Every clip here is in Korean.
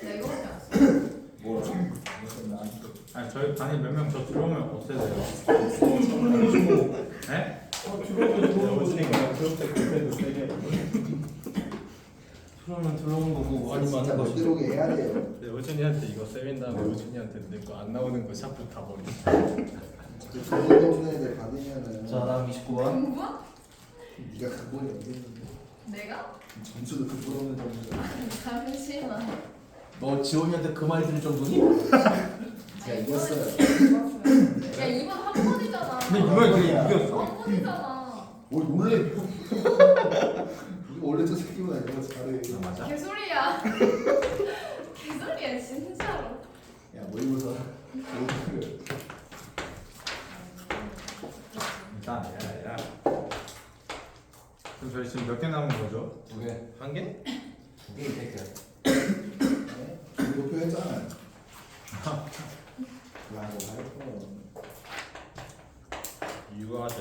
나 이거밖에 안 써. 뭐라? 아니 저희 반에 몇 명 저 들어오면 어떻게 돼요? 네? 그러면 들어오는 거고 아니면 진짜 안 못 거지. 들어오게 해야 돼요. 네, 의준이한테 이거 세민 다음에 의준이한테 내 거 안 나오는 거 샤프 다 버려. 저번에 없는 애들 받으면은 자 다음 29번. 공부? 네가 각본이 없겠는데 내가? 점수도 각본 없는 점수가. 잠시만. 너 지원이한테 그 말 들을 정도니? 제가 이겼어요. 야 이번 한 번이잖아. 근데 이번에 그게 이겼어. 한 번이잖아. 뭘 놀래? 우리가 원래 저 새끼보다 내가 잘해. 아, 맞아? 개소리야. 개소리야 진짜로. 야 모의고사. 일단 야. 그럼 저희 지금 몇 개 남은 거죠? 2개. 1개? 2개 100개. 목표 했잖아요. 라고 할 거. 유아들.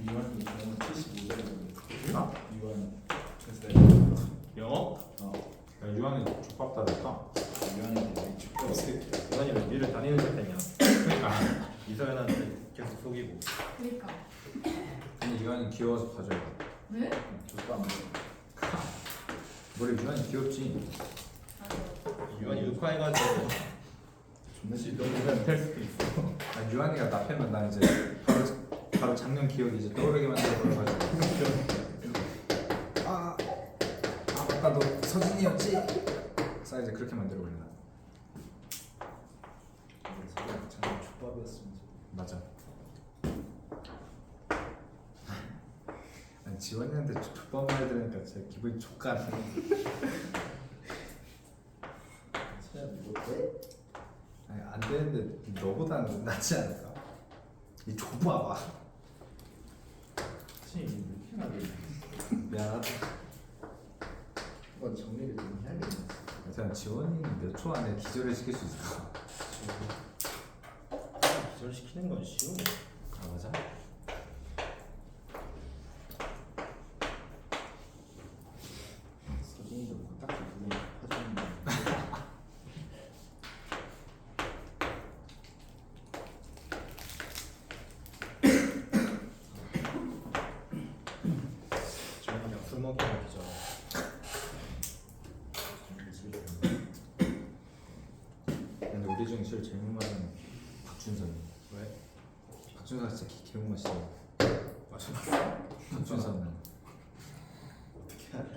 유한이 저는 75점이거든요. 아? 유한 됐어요. 영어? 야, 유한이 족밥다니까. 유한이 되게 축구 새끼. 유한이 왜 니를 다니는 셈이야? 그러니까. 이서연한테 계속 속이고. 그러니까. 근데 유한이 귀여워서 가져야 돼. 왜? 저도 안 먹어. 원래 유한이 귀엽지. 맞아. 유한이 육화해가지고 존나 싫어. 너보다 될 수도 있어. 아, 유한이가 나 패면 난 이제 바로 작년 기억이 이제 떠오르게 만들어버려가지고. 아 맞다 너 서진이었지? 자 이제 그렇게 만들어버린다. 저는 족밥이었으면 맞아. 아니 지원이한테 족밥 말 들으니까 진짜 기분이 족같네. 진짜 못해? 아니 안 되는데 너보다는 낫지 않을까? 이 족밥아. 진짜 이렇게 하게. 미안하다. 이건 정리를 좀 해야겠네. 일단 지원이는 몇 초 안에 기절을 시킬 수 있을까? 기절시키는 건 쉬워. 아 맞아? 서진이도 뭐 딱히 그거 해주는데. 저는 그냥 술 먹이면 기절. 근데 우리 중에 제일 재미만은 박준선이. 왜? 박준선 진짜 개운맛이야. 맞아. 박준선은 어떻게 하냐?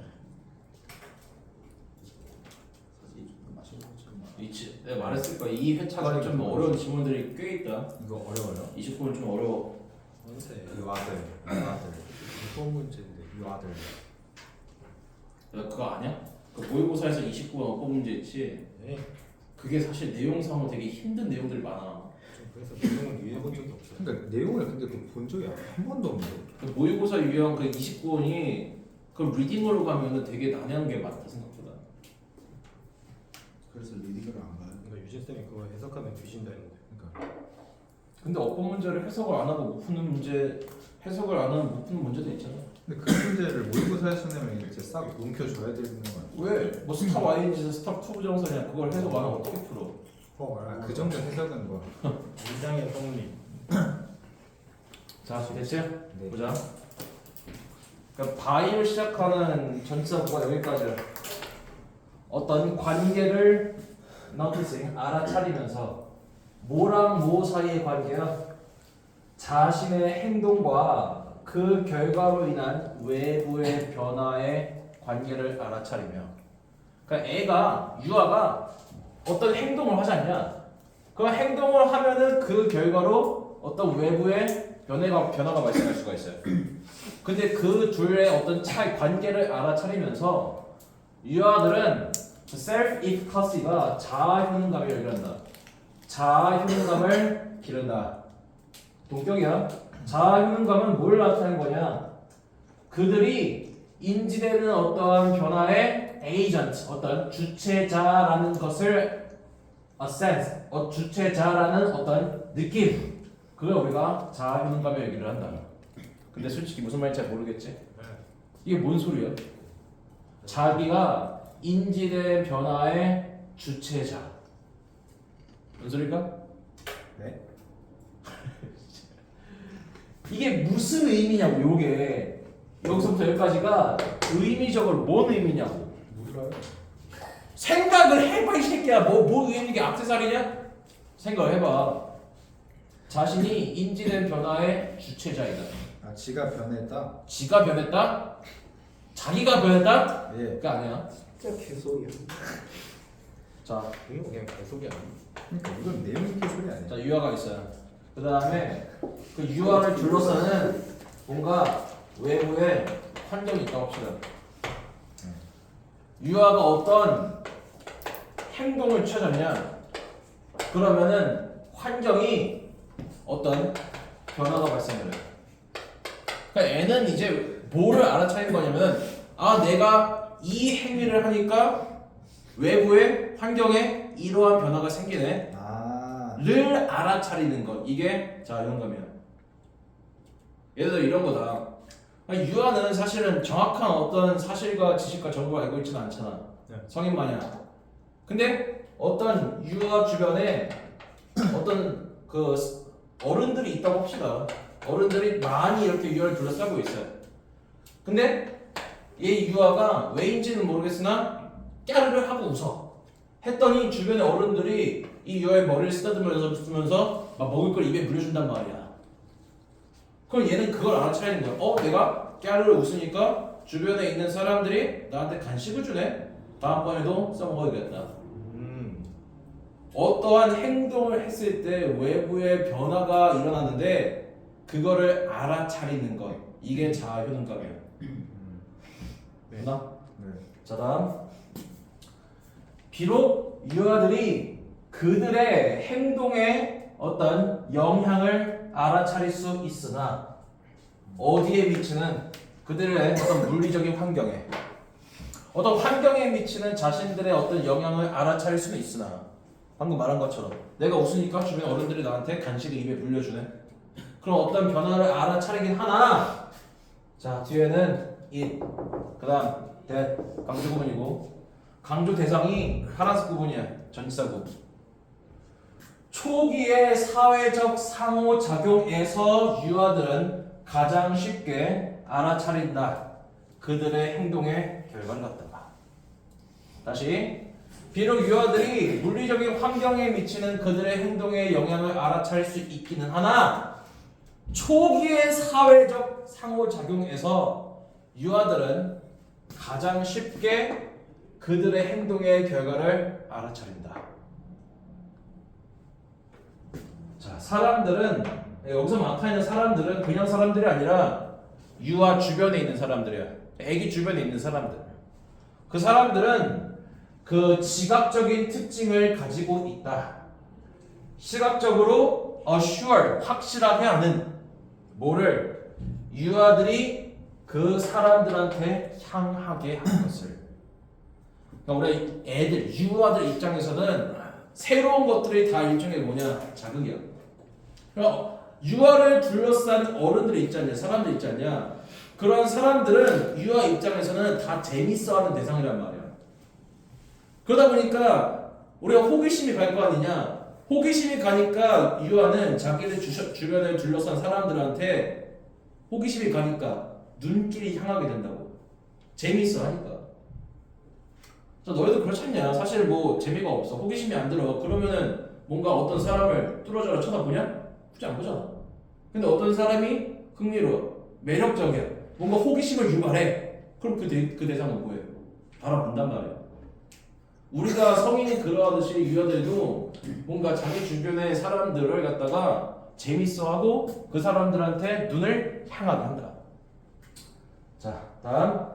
서진이 좀 맛있는 것처럼. 내가 말했을 거야. 이 회차가 좀 어려운 지문들이 꽤 있다. 이거 어려워요? 29분 좀 어려워. 원세. 이 아들, 이 아들, 이번 문제인데. 이 아들. 너 그거 아냐? 그 모의고사에서 29번 어법 문제 있지? 네. 그게 사실 내용상으로 되게 힘든 내용들이 많아. 좀 그래서 내용은 이해해본 적이 없어요. 그러니까 내용을 근데 본 적이 한 번도 없는데. 그 모의고사 유형 그 29번이 그 리딩으로 가면은 되게 난해한 게 많다 생각보다. 그래서 리딩을 안 가요. 그러니까 유진 쌤이 그거 해석하면 뒤진다 했는데. 그러니까 근데 어법 문제를 해석을 안 하고 못 푸는 문제, 해석을 안 하면 못 푸는 문제도 있잖아. 근데 그 문제를 모의고사에서 내면 이제 싹 움켜줘야 되는 거야. 왜? 뭐 스탑 Y인지 스탑 2 부정선이야. 그걸 해석 안 하면 어떻게 풀어? 아, 그 정도 해석은 뭐. 문장의 성립. 자, 됐지? 네. 보자. 그러니까 바이로 시작하는 전치사구가 여기까지야. 어떤 관계를 noticing 알아차리면서 뭐랑 뭐 사이의 관계야? 자신의 행동과 그 결과로 인한 외부의 변화의 관계를 알아차리며. 그러니까 유아가 어떤 행동을 하지 않냐? 그 행동을 하면은 그 결과로 어떤 외부의 변화가 발생할 수가 있어요. 근데 그 둘의 어떤 차이 관계를 알아차리면서 유아들은 self-efficacy가 자아 효능감을 기른다. 자아 효능감을 기른다. 동격이야. 자아 효능감은 뭘 나타내는 거냐? 그들이 인지되는 어떠한 변화의 agent, 어떤 주체자라는 것을 sense, 주체자라는 어떤 느낌, 그걸 우리가 자아 효능감을 얘기를 한다. 근데 솔직히 무슨 말인지 잘 모르겠지? 이게 뭔 소리야? 자기가 인지된 변화의 주체자. 뭔 소리일까? 네? 이게 무슨 의미냐고. 요게 여기서부터 여기까지가 의미적으로 뭔 의미냐고. 몰라요. 생각을 해봐 이 새끼야. 뭐 의미게 액세서리냐? 생각을 해봐. 자신이 인지된 변화의 주체자이다. 아 지가 변했다. 지가 변했다? 자기가 변했다? 예. 그게 아니야. 진짜 개소리야. 자, 이거 그냥 계속이 아니야. 그러니까 이건 내용 있게 소리 아니야. 자 유아가 있어요. 그 다음에 그 유아를 둘러싸는 뭔가 외부의 환경이 있다고 합시다. 유아가 어떤 행동을 취하냐? 그러면은 환경이 어떤 변화가 발생을 해요. 그러니까 애는 이제 뭐를 알아차린 거냐면 아 내가 이 행위를 하니까 외부의 환경에 이러한 변화가 생기네 아. 를 알아차리는 것. 이게 자 영감이야. 예를 들어 이런 거다. 아니, 유아는 사실은 정확한 어떤 사실과 지식과 정보를 알고 있지는 않잖아. 네. 성인 마냥. 근데 어떤 유아 주변에 어떤 그 어른들이 있다고 합시다. 어른들이 많이 이렇게 유아를 둘러싸고 있어요. 근데 이 유아가 왜인지는 모르겠으나 까르르 하고 웃어. 했더니 주변의 어른들이 이 유아의 머리를 쓰다듬으면서 막 먹을 걸 입에 물려준단 말이야. 그럼 얘는 그걸 알아차리는 거야. 내가 까르르 웃으니까 주변에 있는 사람들이 나한테 간식을 주네. 다음번에도 써먹어야겠다. 어떠한 행동을 했을 때 외부의 변화가 일어나는데 그거를 알아차리는 것. 이게 자아 효능감이야. 됐나? 네. 자 다음. 비록 유아들이 그들의 행동에 어떤 영향을 알아차릴 수 있으나 어디에 미치는 그들의 어떤 물리적인 환경에 어떤 환경에 미치는 자신들의 어떤 영향을 알아차릴 수는 있으나 방금 말한 것처럼 내가 웃으니까 주변 어른들이 나한테 간식을 입에 물려주네. 그럼 어떤 변화를 알아차리긴 하나 자 뒤에는 it 그 다음 that 강조 구문이고 강조 대상이 파란색 구분이야. 전치사구. 초기의 사회적 상호작용에서 유아들은 가장 쉽게 알아차린다. 그들의 행동의 결과를 갖다가. 다시. 비록 유아들이 물리적인 환경에 미치는 그들의 행동의 영향을 알아차릴 수 있기는 하나 초기의 사회적 상호작용에서 유아들은 가장 쉽게 그들의 행동의 결과를 알아차린다. 자, 사람들은 여기서 나타나는 사람들은 그냥 사람들이 아니라 유아 주변에 있는 사람들이야. 애기 주변에 있는 사람들. 그 사람들은 그 지각적인 특징을 가지고 있다. 시각적으로 assure 확실하게 하는 뭐를 유아들이 그 사람들한테 향하게 하는 것을. 그러니까 우리 애들, 유아들 입장에서는 새로운 것들이 다 일종의 뭐냐? 자극이야. 그러니까 유아를 둘러싼 어른들이 있지 않냐? 사람들 있지 않냐? 그런 사람들은 유아 입장에서는 다 재밌어하는 대상이란 말이야. 그러다 보니까 우리가 호기심이 갈 거 아니냐? 호기심이 가니까 유아는 자기들 주변에 둘러싼 사람들한테 호기심이 가니까 눈길이 향하게 된다고. 재밌어 하니까. 너희도 그렇지 않냐? 사실 뭐 재미가 없어. 호기심이 안 들어. 그러면은 뭔가 어떤 사람을 뚫어져라 쳐다보냐? 굳이 안 보잖아. 근데 어떤 사람이 흥미로워. 매력적이야. 뭔가 호기심을 유발해. 그럼 그 대상은 뭐예요? 바라본단 말이야. 우리가 성인이 그러하듯이 유아들도 뭔가 자기 주변의 사람들을 갖다가 재밌어하고 그 사람들한테 눈을 향하게 한다. 자, 다음.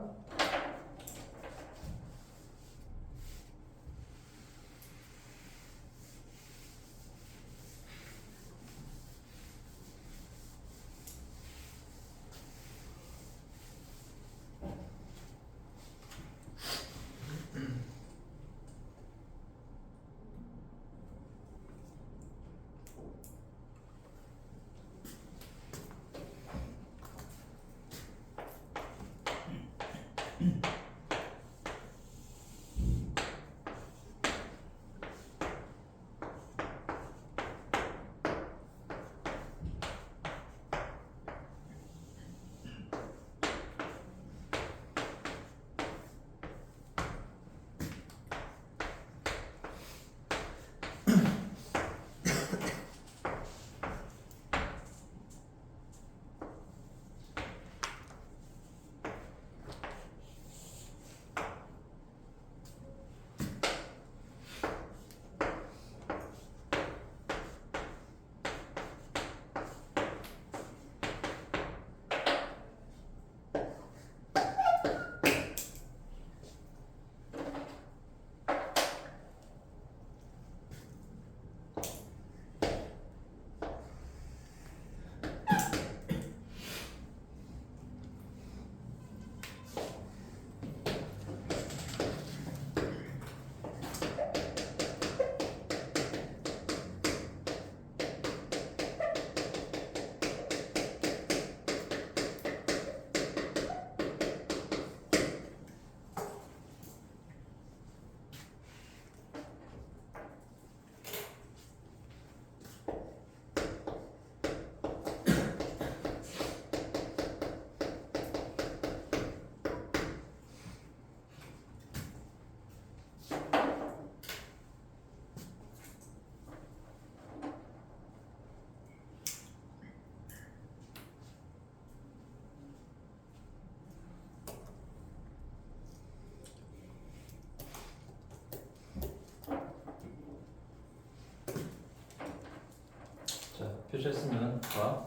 자, 표시했으면 봐.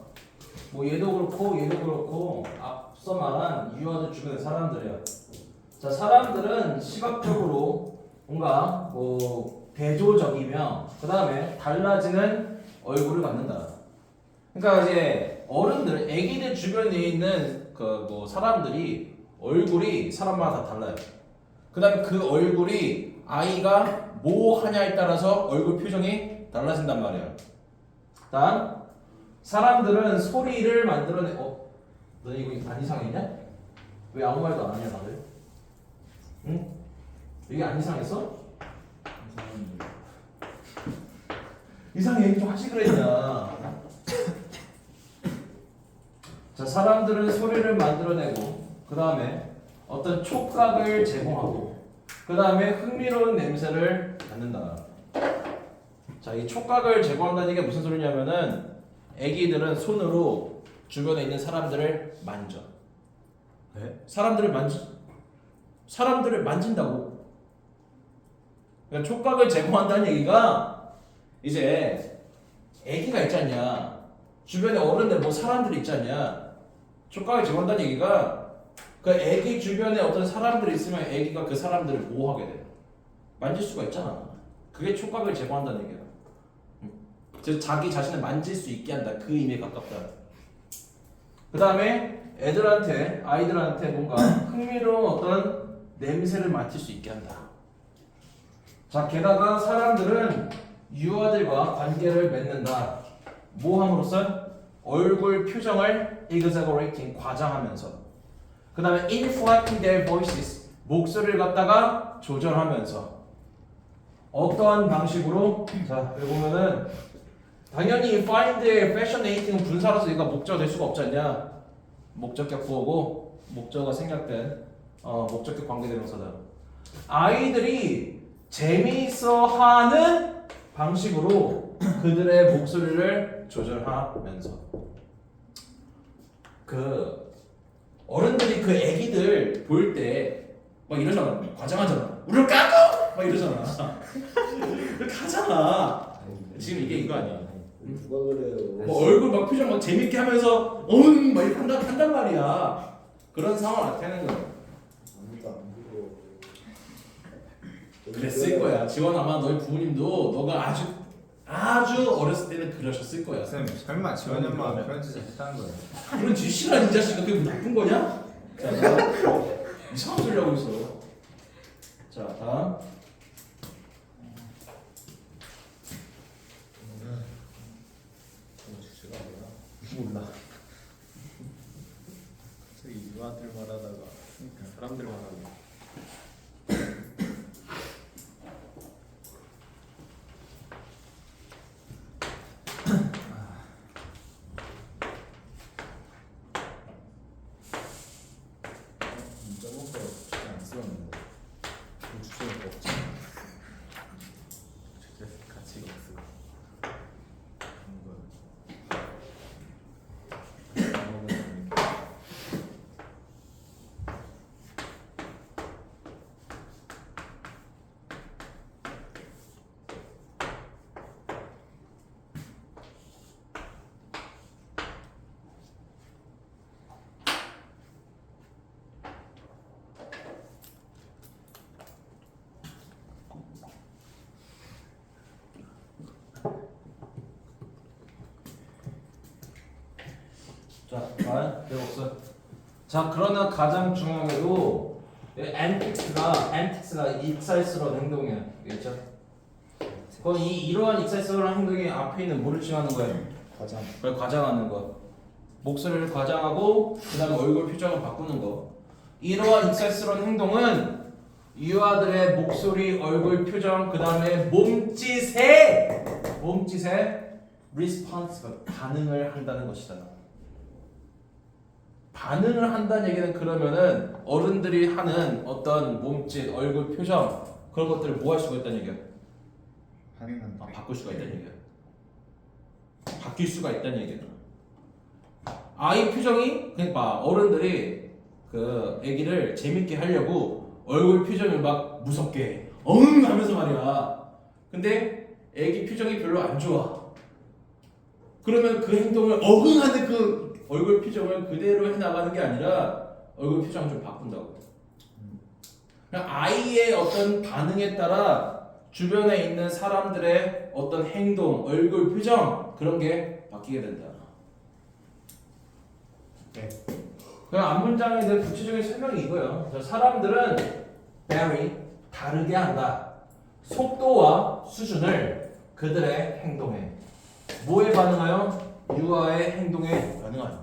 뭐 얘도 그렇고 앞서 말한 유아들 주변의 사람들이야. 자, 사람들은 시각적으로 뭔가 뭐 대조적이며 그 다음에 달라지는 얼굴을 갖는다. 그러니까 이제 어른들, 애기들 주변에 있는 그 뭐 사람들이 얼굴이 사람마다 다 달라요. 그 다음에 그 얼굴이 아이가 뭐 하냐에 따라서 얼굴 표정이 달라진단 말이야. 다음, 사람들은 소리를 만들어내. 너 이거 안 이상했냐? 왜 아무 말도 안 하냐 다들? 응? 이게 안 이상했어? 이상해 얘기 좀 하시 그랬냐? 자, 사람들은 소리를 만들어내고 그 다음에 어떤 촉각을 제공하고 그 다음에 흥미로운 냄새를 갖는다. 자, 이 촉각을 제공한다는 얘기가 무슨 소리냐면은 애기들은 손으로 주변에 있는 사람들을 만져. 네? 사람들을 만진다고. 그러니까 촉각을 제공한다는 얘기가 이제 애기가 있지 않냐. 주변에 어른들 뭐 사람들이 있지 않냐. 촉각을 제공한다는 얘기가 그 애기 주변에 어떤 사람들이 있으면 애기가 그 사람들을 보호하게 돼. 만질 수가 있잖아. 그게 촉각을 제공한다는 얘기야. 즉 자기 자신을 만질 수 있게 한다. 그 의미에 가깝다. 그 다음에 아이들한테 뭔가 흥미로운 어떤 냄새를 맡을 수 있게 한다. 자, 게다가 사람들은 유아들과 관계를 맺는다. 뭐 함으로써? 얼굴 표정을 exaggerating, 과장하면서. 그 다음에 inflecting their voices, 목소리를 갖다가 조절하면서. 어떠한 방식으로? 자, 여기 보면은 당연히 find, fascinating 분사로서 이거 목적어 될 수가 없지 않냐? 목적격 구어고 목적어가 생략된 목적격 관계대명사다. 아이들이 재미있어하는 방식으로 그들의 목소리를 조절하면서 그 어른들이 그 애기들 볼 때 막 이러잖아. 과장하잖아. 우리를 까고 막 이러잖아. 그렇게 하잖아. 지금 이게 이거 아니야. 누가 그래요? 뭐 얼굴 막 표정 막 재밌게 하면서 어흥 막 이렇게 한단 말이야. 그런 상황을 나타내는 거야. 아무도 안 보고. 그랬을 거야. 지원 아마 너희 부모님도 너가 아주 어렸을 때는 그러셨을 거야. 쌤 설마 지원이 엄마가 그런 짓을 했다는 거예요? 그런 짓이란 이 자식아 그게 나쁜 거냐? 자, 나 이상한 소리 하고 있어. 자, 다음. 주제가 뭐야? 몰라. 갑자기 유아들 말하다가 사람 사람들 말하는. 저번 거 주제 안 쓰었는데. 주제가 없지. 주제 가치가 없어. 자, 과연 배웠어. 자, 그러나 가장 중요하게도 antics가 익살스러운 행동이야. 알겠죠? 그럼 이러한 익살스러운 행동이 앞에 있는 뭐를 칭하는 거야? 과장. 그걸 과장하는 거. 목소리를 과장하고 그다음에 얼굴 표정을 바꾸는 거. 이러한 익살스러운 행동은 유아들의 목소리, 얼굴 표정, 그다음에 몸짓에 response가 반응을 한다는 것이다. 반응을 한다는 얘기는 그러면은 어른들이 하는 어떤 몸짓, 얼굴 표정 그런 것들을 뭐 할 수가 있다는 얘기야? 반응한다. 바꿀 수가 있다는 얘기야. 바뀔 수가 있다는 얘기야. 아이 표정이 그러니까 어른들이 그 아기를 재밌게 하려고 얼굴 표정을 막 무섭게 엉 하면서 말이야. 근데 아기 표정이 별로 안 좋아. 그러면 그 행동을 어흥하는 그 얼굴 표정을 그대로 해나가는 게 아니라 얼굴 표정을 좀 바꾼다고. 그냥 아이의 어떤 반응에 따라 주변에 있는 사람들의 어떤 행동, 얼굴 표정 그런 게 바뀌게 된다. 네. 그냥 앞문장에 대한 구체적인 설명이 이거예요. 사람들은 vary, 다르게 한다. 속도와 수준을 그들의 행동에 뭐에 반응하여? 유아의 행동에 반응하여.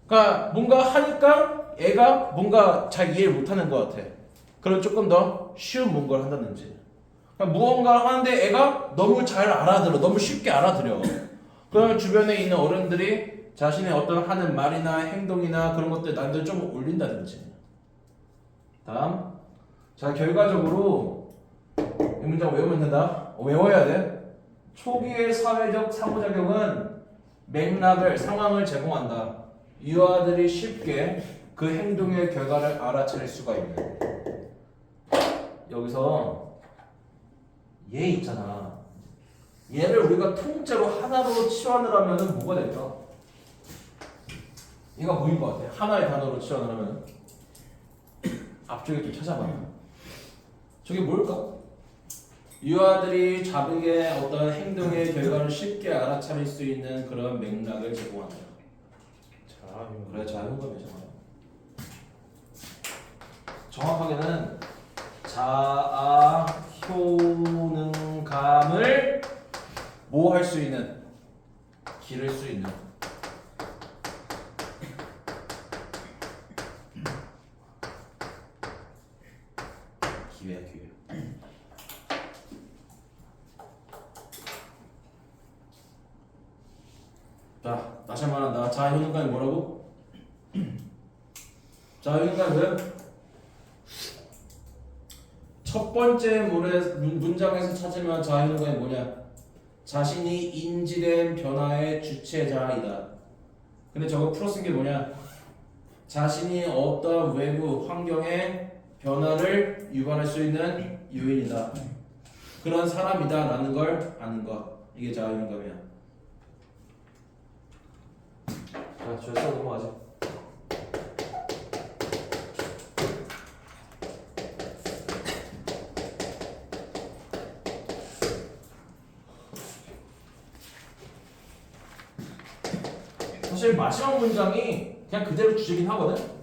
그러니까 뭔가 하니까 애가 뭔가 잘 이해를 못하는 것 같아. 그럼 조금 더 쉬운 뭔가를 한다든지. 그러니까 무언가 하는데 애가 너무 잘 알아들어, 너무 쉽게 알아들여. 그러면 주변에 있는 어른들이 자신의 어떤 하는 말이나 행동이나 그런 것들 난들 좀 올린다든지. 다음. 자, 결과적으로 이 문장 외우면 된다. 외워야 돼. 초기의 사회적 상호작용은 맥락을, 상황을 제공한다. 유아들이 쉽게 그 행동의 결과를 알아차릴 수가 있는. 여기서 얘 있잖아. 얘를 우리가 통째로 하나로 치환을 하면은 뭐가 될까? 얘가 뭐인 것 같아? 하나의 단어로 치환을 하면 앞쪽에 좀 찾아봐. 저게 뭘까? 유아들이 자기의 어떤 행동의 결과를 쉽게 알아차릴 수 있는 그런 맥락을 제공한다. 그래, 자아효능감이잖아. 정확하게는 자아효능감을 뭐 할 수 있는? 기를 수 있는. 기회야, 기회. 자, 다시 한번 한다. 자아효능감이 뭐라고? 자아효능감이 뭐야? 첫 번째 문장에서 찾으면 자아효능감이 뭐냐? 자신이 인지된 변화의 주체자이다. 근데 저거 풀어 쓴 게 뭐냐? 자신이 어떤 외부 환경에 변화를 유발할 수 있는 요인이다. 그런 사람이다 라는 걸 아는 것. 이게 자아효능감이야. 자, 주였어. 넘어가지. 사실 마지막 문장이 그냥 그대로 주제긴 하거든.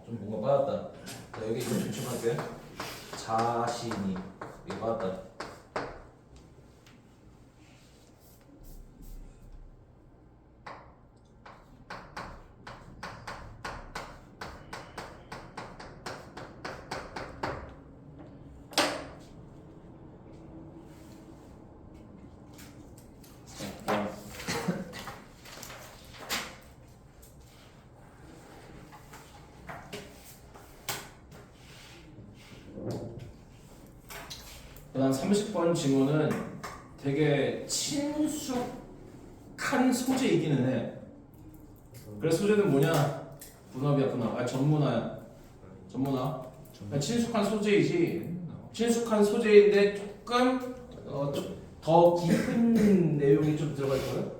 좀 뭔가 빠졌다. 자, 여기 이거 중심할게. 자신이 이거 빠졌다. 그다음 30번 질문은 되게 친숙한 소재이기는 해. 그래서 소재는 뭐냐? 분합이야 분합. 아 전문화야. 전문화. 그냥 친숙한 소재이지. 친숙한 소재인데 조금 더 깊은 내용이 좀 들어갈 거예요.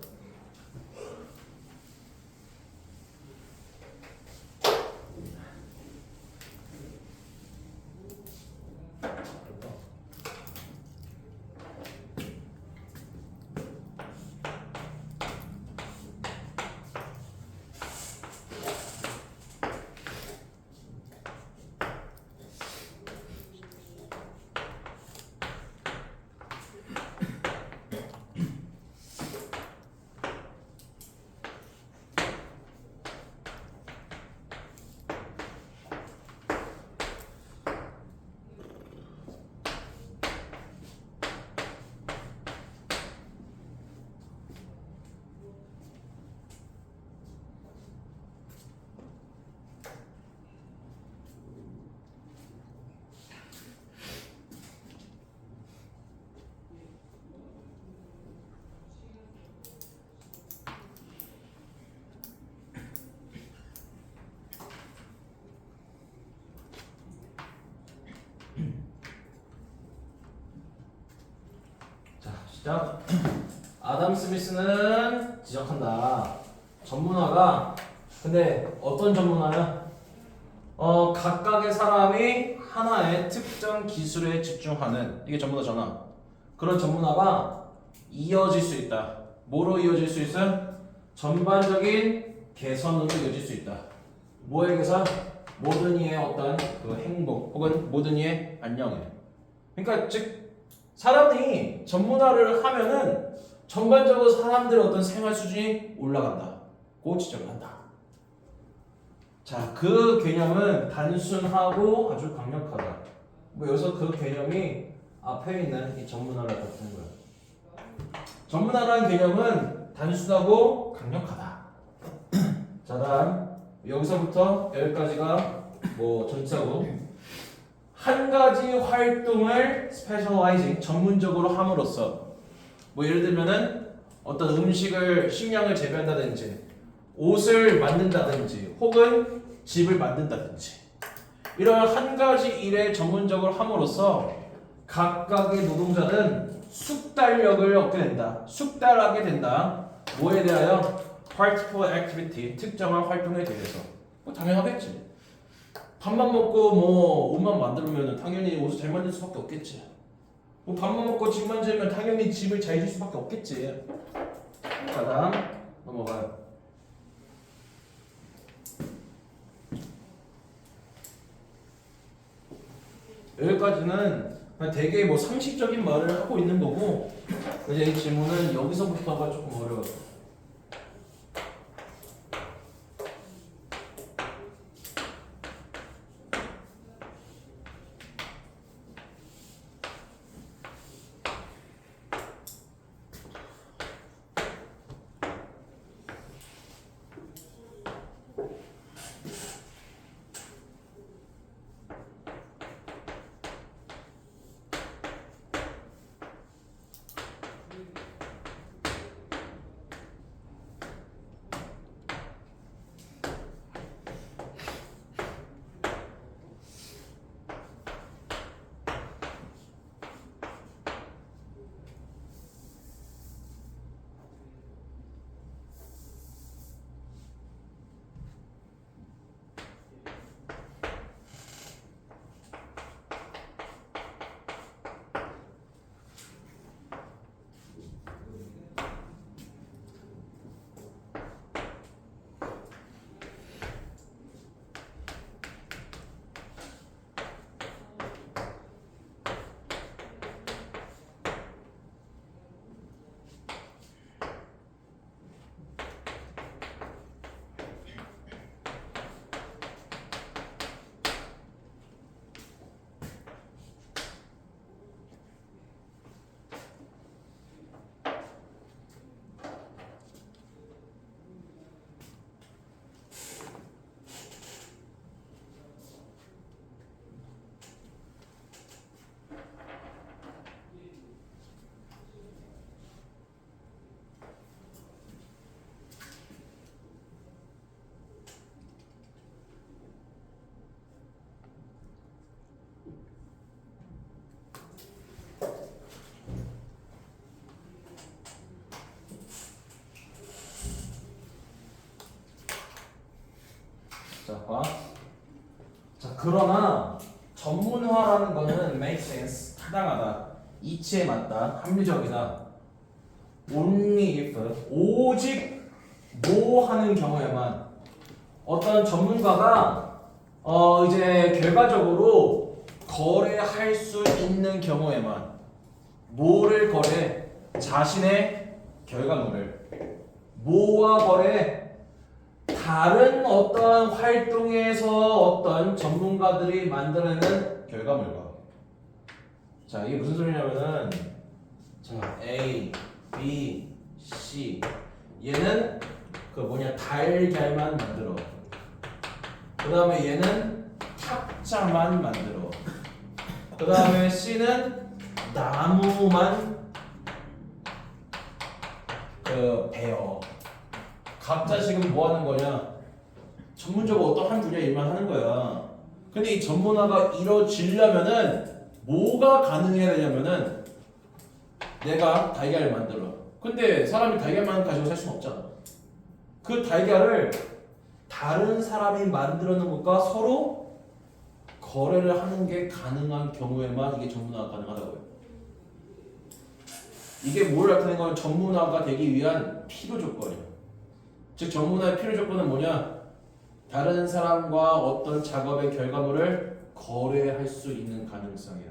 자, 시작. 아담 스미스는 지적한다. 전문화가 근데 어떤 전문화야? 각각의 사람이 하나의 특정 기술에 집중하는 이게 전문화잖아. 그런 전문화가 이어질 수 있다. 뭐로 이어질 수 있어? 전반적인 개선으로 이어질 수 있다. 뭐의 개선? 모든 이의 어떤 그 행복 혹은 모든 이의 안녕에. 그러니까 즉 사람이 전문화를 하면은 전반적으로 사람들의 어떤 생활 수준이 올라간다. 고 지적을 한다. 자, 그 개념은 단순하고 아주 강력하다. 뭐 여기서 그 개념이 앞에 있는 이 전문화를 갖는 거야. 전문화라는 개념은 단순하고 강력하다. 자, 다음 여기서부터 여기까지가 뭐 전체하고 한 가지 활동을 스페셜라이징 전문적으로 함으로써 뭐 예를 들면은 어떤 음식을 식량을 재배한다든지 옷을 만든다든지 혹은 집을 만든다든지 이런 한 가지 일에 전문적으로 함으로써 각각의 노동자는 숙달력을 얻게 된다. 숙달하게 된다. 뭐에 대하여? Particular activity, 특정한 활동에 대해서. 뭐 당연하겠지. 밥만 먹고 뭐 옷만 만들면 당연히 옷을 잘 만들 수밖에 없겠지. 뭐 밥만 먹고 집만 지으면 당연히 집을 잘 지을 수밖에 없겠지. 자, 다음 넘어가요. 여기까지는 되게 뭐 상식적인 말을 하고 있는 거고 이제 이 질문은 여기서부터가 조금 어려워요. 그러나 전문화라는 거는 make sense, 타당하다, 이치에 맞다, 합리적이다. only if, 오직 뭐 하는 경우에만 어떤 전문가가 이제 결과적으로 거래할 수 있는 경우에만 뭐를 거래? 자신의 결과물을. 뭐와 거래? 다른 어떤 활동에서 어떤 전문가들이 만들어내는 결과물과. 자, 이게 무슨 소리냐면은 자, A, B, C 얘는 그 뭐냐 달걀만 만들어. 그 다음에 얘는 탁자만 만들어. 그 다음에 C는 나무만 베어. 각자 지금 뭐 하는 거냐? 전문적으로 어떤 한 분야 일만 하는 거야. 근데 이 전문화가 이루어지려면은 뭐가 가능해야 되냐면은 내가 달걀을 만들어. 근데 사람이 달걀만 가지고 살 수는 없잖아. 그 달걀을 다른 사람이 만들어 놓은 것과 서로 거래를 하는 게 가능한 경우에만 이게 전문화가 가능하다고요. 이게 뭘 나타내는 건 전문화가 되기 위한 필요 조건이야. 즉 전문화의 필요 조건은 뭐냐? 다른 사람과 어떤 작업의 결과물을 거래할 수 있는 가능성이야.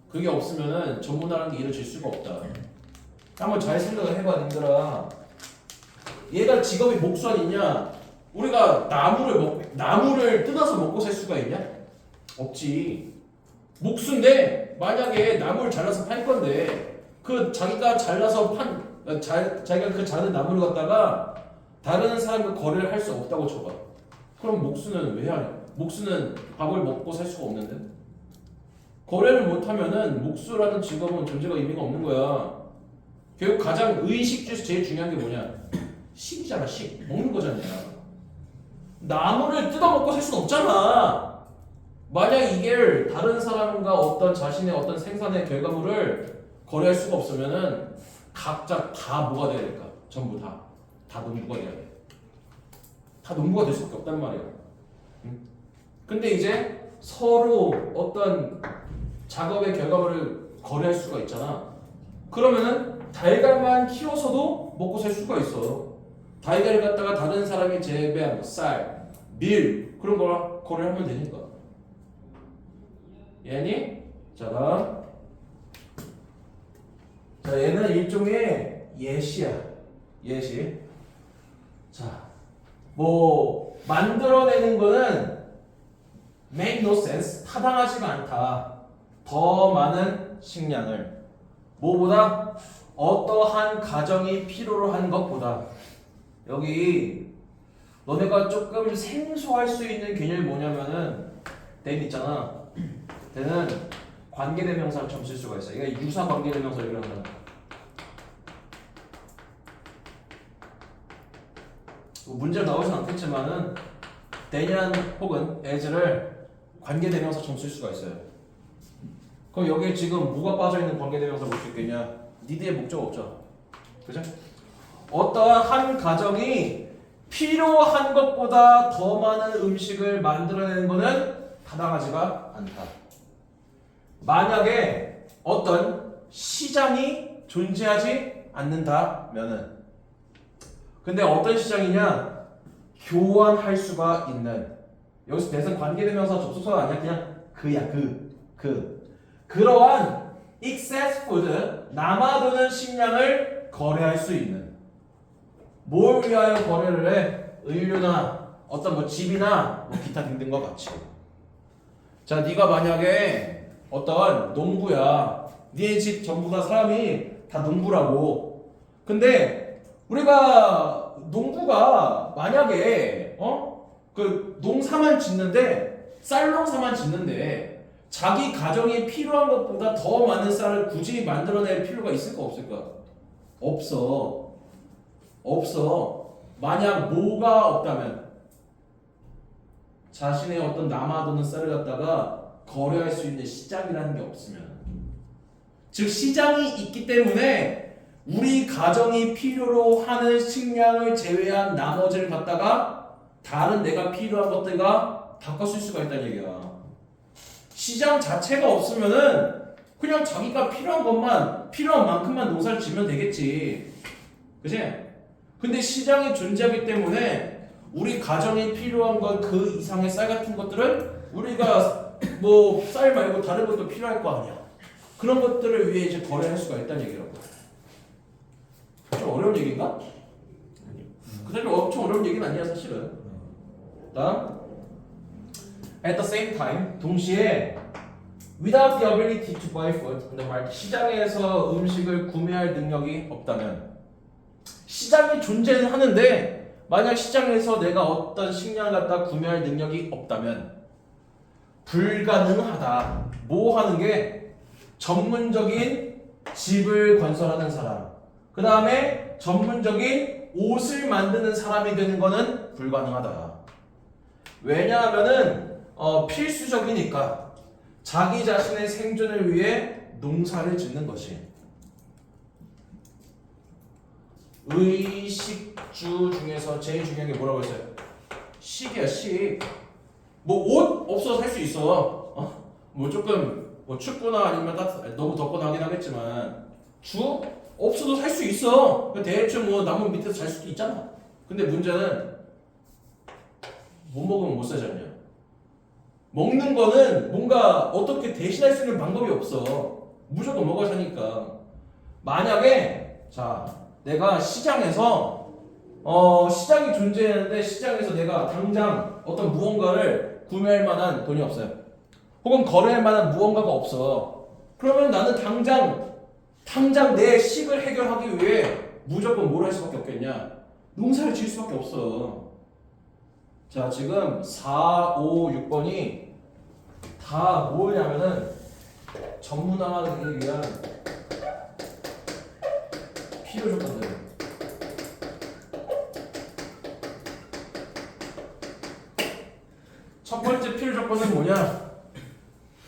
그게 없으면은 전문화라는 게 이루어질 수가 없다. 한번 잘 생각을 해봐, 님들아. 얘가 직업이 목수안 있냐? 우리가 나무를 뜯어서 먹고 살 수가 있냐? 없지. 목수인데 만약에 나무를 잘라서 팔 건데 그 자기가 잘라서 자기가 그 자른 나무를 갖다가 다른 사람과 거래를 할 수 없다고 쳐봐. 그럼 목수는 왜 하냐? 목수는 밥을 먹고 살 수가 없는데 거래를 못하면은 목수라는 직업은 존재가 의미가 없는 거야. 결국 가장 의식 중에서 제일 중요한 게 뭐냐? 식이잖아. 식. 먹는 거잖아. 나무를 뜯어먹고 살 수는 없잖아. 만약 이게 다른 사람과 어떤 자신의 어떤 생산의 결과물을 거래할 수가 없으면은 각자 다 뭐가 돼야 될까? 전부 다 농부가 돼야 돼. 다 농부가 될 수밖에 없단 말이야. 응? 근데 이제 서로 어떤 작업의 결과물을 거래할 수가 있잖아. 그러면은 달걀만 키워서도 먹고 살 수가 있어. 달걀을 갖다가 다른 사람이 재배한 쌀, 밀 그런 걸 거래하면 되니까. 얘니? 자, 얘는 일종의 예시야. 예시. 자, 뭐 만들어내는 거는 make no sense, 타당하지가 않다. 더 많은 식량을 뭐보다 어떠한 가정이 필요로 한 것보다. 여기 너네가 조금 생소할 수 있는 개념이 뭐냐면은 댐 있잖아. 댐은 관계대명사를 처음 쓸 수가 있어. 이게 유사 관계대명사를 이런 거야. 문제 나오진 않겠지만은 대년 혹은 as를 관계대명사처럼 쓸 수가 있어요. 그럼 여기에 지금 뭐가 빠져있는 관계대명사 볼 수 있겠냐? 니드의 목적 없죠. 그죠? 어떠한 한 가정이 필요한 것보다 더 많은 음식을 만들어내는 것은 타당하지가 않다. 만약에 어떤 시장이 존재하지 않는다면은, 근데 어떤 시장이냐? 교환할 수가 있는, 여기서 대선 관계대명사 접속사가 아니야. 그냥 그야. 그러한 excess food, 남아도는 식량을 거래할 수 있는. 뭘 위하여 거래를 해? 의류나 어떤 뭐 집이나 뭐 기타 등등과 같이. 자, 네가 만약에 어떤 농부야. 네 집 전부 다 사람이 다 농부라고. 근데 우리가 농부가 만약에 그 농사만 짓는데, 쌀 농사만 짓는데 자기 가정이 필요한 것보다 더 많은 쌀을 굳이 만들어낼 필요가 있을까 없을까? 없어. 만약 뭐가 없다면, 자신의 어떤 남아도는 쌀을 갖다가 거래할 수 있는 시장이라는 게 없으면, 즉 시장이 있기 때문에 우리 가정이 필요로 하는 식량을 제외한 나머지를 갖다가 다른 내가 필요한 것들과 바꿔 쓸 수가 있다는 얘기야. 시장 자체가 없으면은 그냥 자기가 필요한 것만 필요한 만큼만 농사를 지면 되겠지. 그치? 근데 시장이 존재하기 때문에 우리 가정에 필요한 건 그 이상의 쌀 같은 것들은 우리가 뭐 쌀 말고 다른 것도 필요할 거 아니야. 그런 것들을 위해 이제 거래할 수가 있다는 얘기라고. 좀 어려운 얘기인가? 그다음에 엄청 어려운 얘기는 아니야 사실은. 다음 at the same time 동시에 without the ability to buy food on the market 시장에서 음식을 구매할 능력이 없다면 시장이 존재는 하는데 만약 시장에서 내가 어떤 식량을 갖다 구매할 능력이 없다면 불가능하다. 뭐 하는 게 전문적인 집을 건설하는 사람 그 다음에 전문적인 옷을 만드는 사람이 되는 거는 불가능하다. 왜냐하면은 필수적이니까 자기 자신의 생존을 위해 농사를 짓는 것이 의식주 중에서 제일 중요한 게 뭐라고 했어요? 식이야 식. 뭐 옷 없어서 살 수 있어. 뭐 조금 뭐 춥거나 아니면 너무 덥거나 하긴 하겠지만 주 없어도 살 수 있어. 대충 뭐 나무 밑에서 잘 수도 있잖아. 근데 문제는 못 먹으면 못 살지 않냐. 먹는 거는 뭔가 어떻게 대신할 수 있는 방법이 없어. 무조건 먹어야 사니까. 만약에 자 내가 시장에서 시장이 존재하는데 시장에서 내가 당장 어떤 무언가를 구매할 만한 돈이 없어요. 혹은 거래할 만한 무언가가 없어. 그러면 나는 당장 내 식을 해결하기 위해 무조건 뭘 할 수밖에 없겠냐? 농사를 지을 수밖에 없어. 자, 지금 4, 5, 6번이 다 뭐냐면은 전문화하기 위한 필요 조건들. 첫 번째 필요 조건은 뭐냐?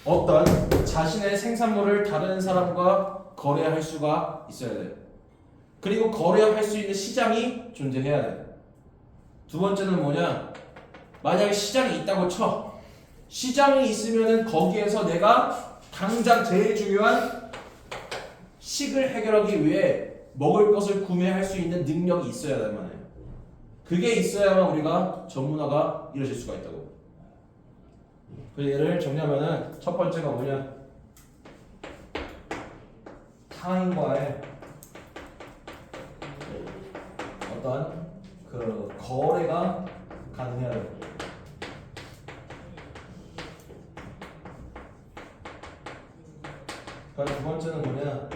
어떤 자신의 생산물을 다른 사람과 거래할 수가 있어야 돼. 그리고 거래할 수 있는 시장이 존재해야 돼. 두 번째는 뭐냐? 만약에 시장이 있다고 쳐. 시장이 있으면은 거기에서 내가 당장 제일 중요한 식을 해결하기 위해 먹을 것을 구매할 수 있는 능력이 있어야 될 만해요. 그게 있어야만 우리가 전문화가 이루어질 수가 있다고. 그 예를 정리하면은 첫 번째가 뭐냐? 타인과의 어떤 그 거래가 가능해야 돼요. 그럼 두 번째는 뭐냐?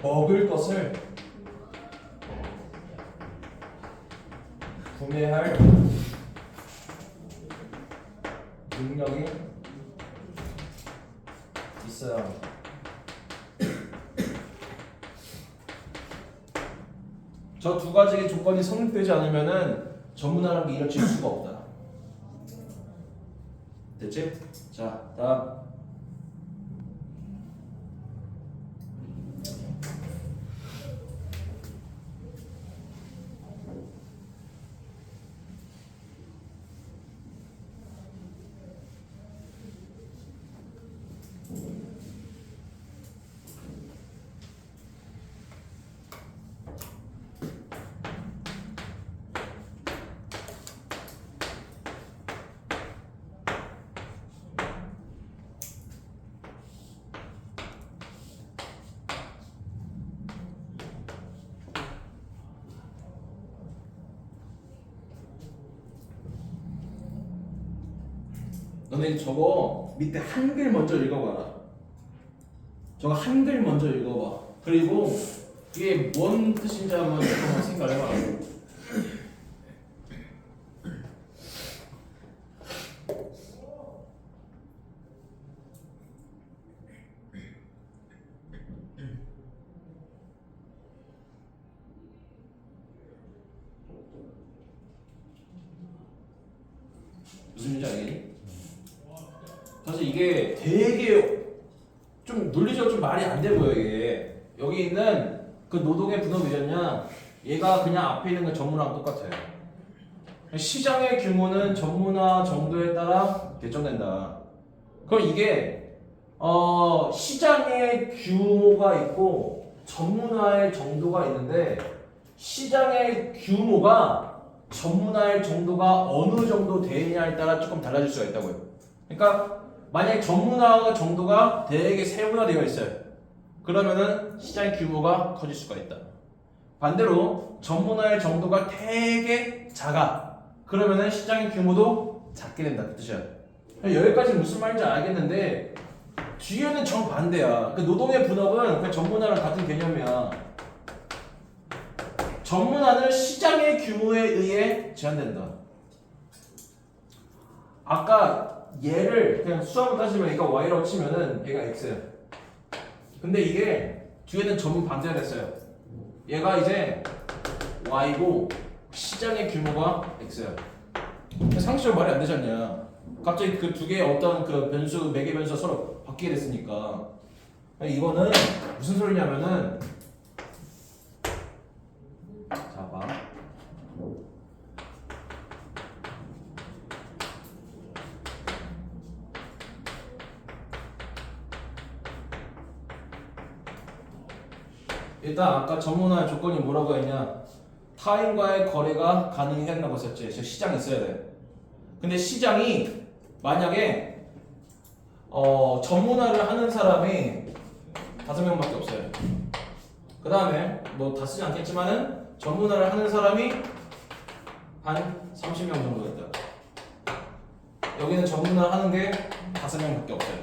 먹을 것을 구매할 능력이 있어야 합니다. 저 두 가지의 조건이 성립되지 않으면은 전문화라는 게 이루어질 수가 없다. 됐지? 자, 다음. 너네 저거 밑에 한글 먼저 읽어봐라. 저거 한글 먼저 읽어봐. 그리고 이게 뭔 뜻인지 한번 생각을 해봐. 무슨 말인지 알겠니? 사실 이게 되게 좀 논리적으로 좀 말이 안 돼 보여 이게. 여기 있는 그 노동의 분업 유전량 얘가 그냥 앞에 있는 그 전문하고 똑같아요. 시장의 규모는 전문화 정도에 따라 결정된다. 그럼 이게 시장의 규모가 있고 전문화의 정도가 있는데 시장의 규모가 전문화의 정도가 어느 정도 되느냐에 따라 조금 달라질 수가 있다고요. 그러니까 만약에 전문화 정도가 되게 세분화되어 있어요. 그러면은 시장의 규모가 커질 수가 있다. 반대로 전문화의 정도가 되게 작아. 그러면은 시장의 규모도 작게 된다. 그 뜻이야. 여기까지 무슨 말인지 알겠는데 뒤에는 정반대야. 그 노동의 분업은 그냥 전문화랑 같은 개념이야. 전문화는 시장의 규모에 의해 제한된다. 아까 얘를 그냥 수학으로 따지면 얘가 y라고 치면은 얘가 x야. 근데 이게 뒤에는 정반대가 됐어요. 얘가 이제 y고 시장의 규모가 x야. 상식적으로 말이 안 되지 않냐. 갑자기 그 두 개의 어떤 그 변수, 매개 변수가 서로 바뀌게 됐으니까. 이거는 무슨 소리냐면은 자 봐. 일단 아까 전문화의 조건이 뭐라고 했냐? 타인과의 거래가 가능해야 된다고 했었지. 즉 시장이 있어야 돼. 근데 시장이 만약에 전문화를 하는 사람이 5명밖에 없어요. 그 다음에 뭐 다 쓰지 않겠지만은 전문화를 하는 사람이 한 30명 정도 됐다. 여기는 전문화 하는 게 5명밖에 없어요.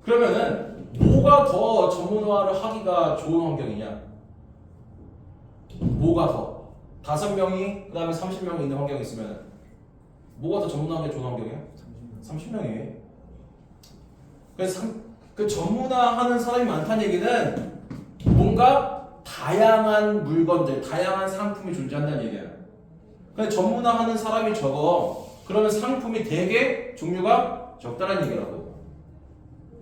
그러면은 뭐가 더 전문화를 하기가 좋은 환경이냐? 뭐가 더? 5명이 그 다음에 30명이 있는 환경이 있으면 뭐가 더 전문화하기 좋은 환경이야? 30명이. 그래서 그 전문화하는 사람이 많다는 얘기는 뭔가 다양한 물건들, 다양한 상품이 존재한다는 얘기야. 근데 전문화하는 사람이 적어. 그러면 상품이 되게 종류가 적다는 얘기라고.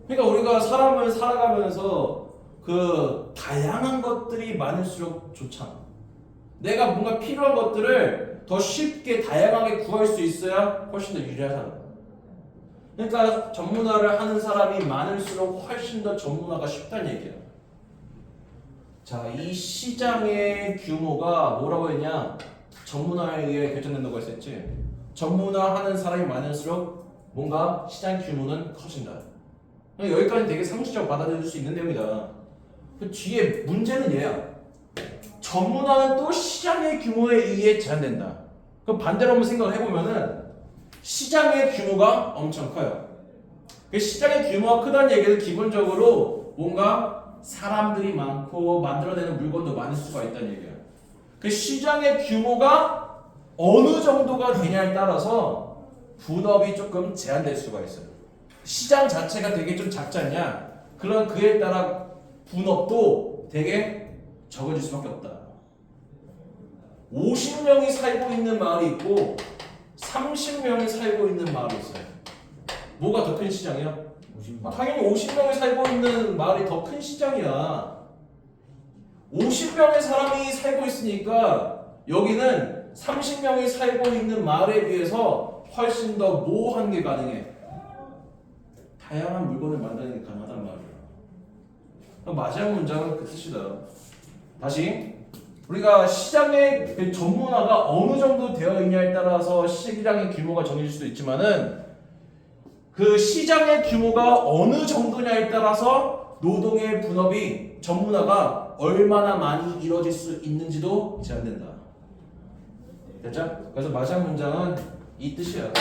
그러니까 우리가 사람을 살아가면서 그 다양한 것들이 많을수록 좋잖아. 내가 뭔가 필요한 것들을 더 쉽게 다양하게 구할 수 있어야 훨씬 더 유리하잖아. 그러니까 전문화를 하는 사람이 많을수록 훨씬 더 전문화가 쉽다는 얘기야. 자, 이 시장의 규모가 뭐라고 했냐? 전문화에 의해 결정된다고 했었지. 전문화하는 사람이 많을수록 뭔가 시장 규모는 커진다. 여기까지 되게 상식적으로 받아들일 수 있는 내용이다. 그 뒤에 문제는 얘야. 전문화는 또 시장의 규모에 의해 제한된다. 그럼 반대로 한번 생각을 해보면은 시장의 규모가 엄청 커요. 그 시장의 규모가 크다는 얘기는 기본적으로 뭔가 사람들이 많고 만들어내는 물건도 많을 수가 있다는 얘기야. 그 시장의 규모가 어느 정도가 되냐에 따라서 분업이 조금 제한될 수가 있어요. 시장 자체가 되게 좀 작지 않냐? 그런 그에 따라 분업도 되게 적어질 수밖에 없다. 50명이 살고 있는 마을이 있고 30명이 살고 있는 마을이 있어요. 뭐가 더 큰 시장이야? 50만. 당연히 50명이 살고 있는 마을이 더 큰 시장이야. 50명의 사람이 살고 있으니까 여기는 30명이 살고 있는 마을에 비해서 훨씬 더 뭐한 게 가능해? 다양한 물건을 만드는 게 가능하단 말이야. 마지막 문장은 그 뜻이다. 다시 우리가 시장의 전문화가 어느 정도 되어 있냐에 따라서 시장의 규모가 정해질 수도 있지만은 그 시장의 규모가 어느 정도냐에 따라서 노동의 분업이 전문화가 얼마나 많이 이루어질 수 있는지도 제한된다. 됐죠? 그래서 마지막 문장은 이 뜻이야.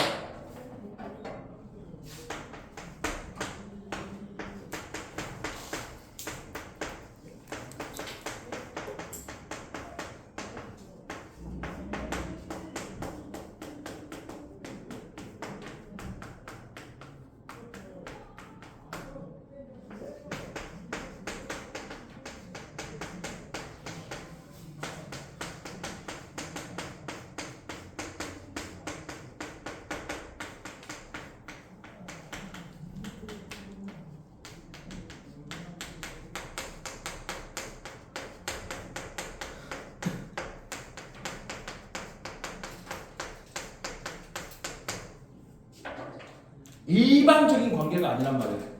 일방적인 관계가 아니란 말이에요.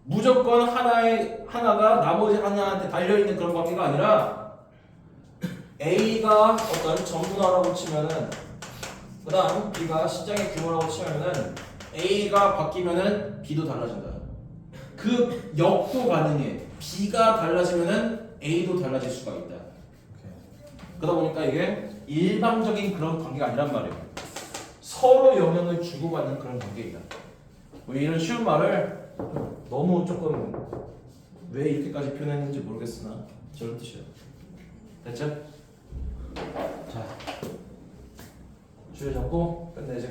무조건 하나가 나머지 하나한테 달려있는 그런 관계가 아니라 A가 어떤 정분화라고 치면은 그 다음 B가 시장의 규모라고 치면은 A가 바뀌면은 B도 달라진다. 그 역도 가능해. B가 달라지면은 A도 달라질 수가 있다. 그러다 보니까 이게 일방적인 그런 관계가 아니란 말이에요. 서로 영향을 주고받는 그런 관계이다. 뭐 이런 쉬운 말을 너무 조금 왜 이렇게까지 표현했는지 모르겠으나 저런 뜻이에요. 됐죠? 자, 주제 잡고 끝내자.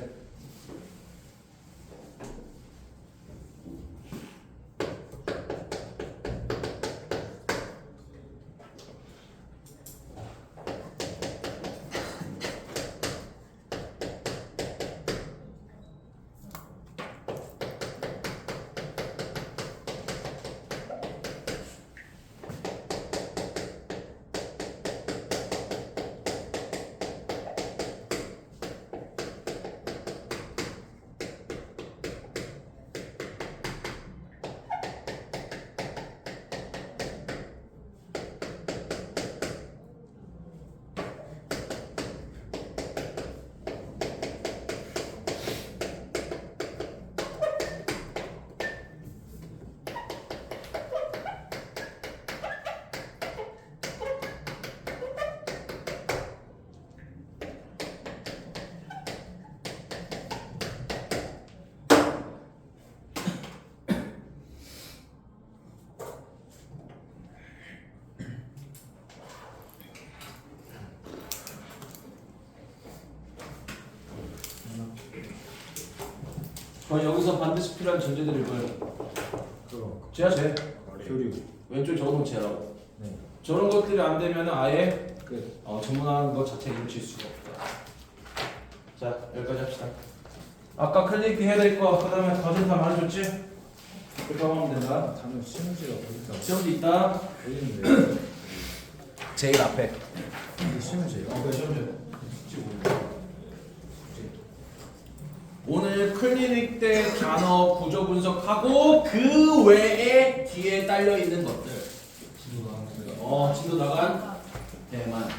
여기서 반드시 필요한 전제들이 뭐예요? 그거 쟤야 쟤. 교류. 왼쪽 적어놓은 쟤라고. 네. 저런 것들이 안 되면 아예 끝. 전문화하는 것 자체에 이루어질 수가 없다. 자, 여기까지 합시다. 아까 클릭 해야 될 거, 그 다음에 과제 다 말해줬지? 그렇게 하면 된다. 단어 시험지가 어디다? 시험도 있다. 보이는데. 제일 앞에. 이게 시험지예요? 그 시험지. 오늘 클리닉 때 단어 구조 분석하고 그 외에 뒤에 딸려 있는 것들. 진도 나간 대만.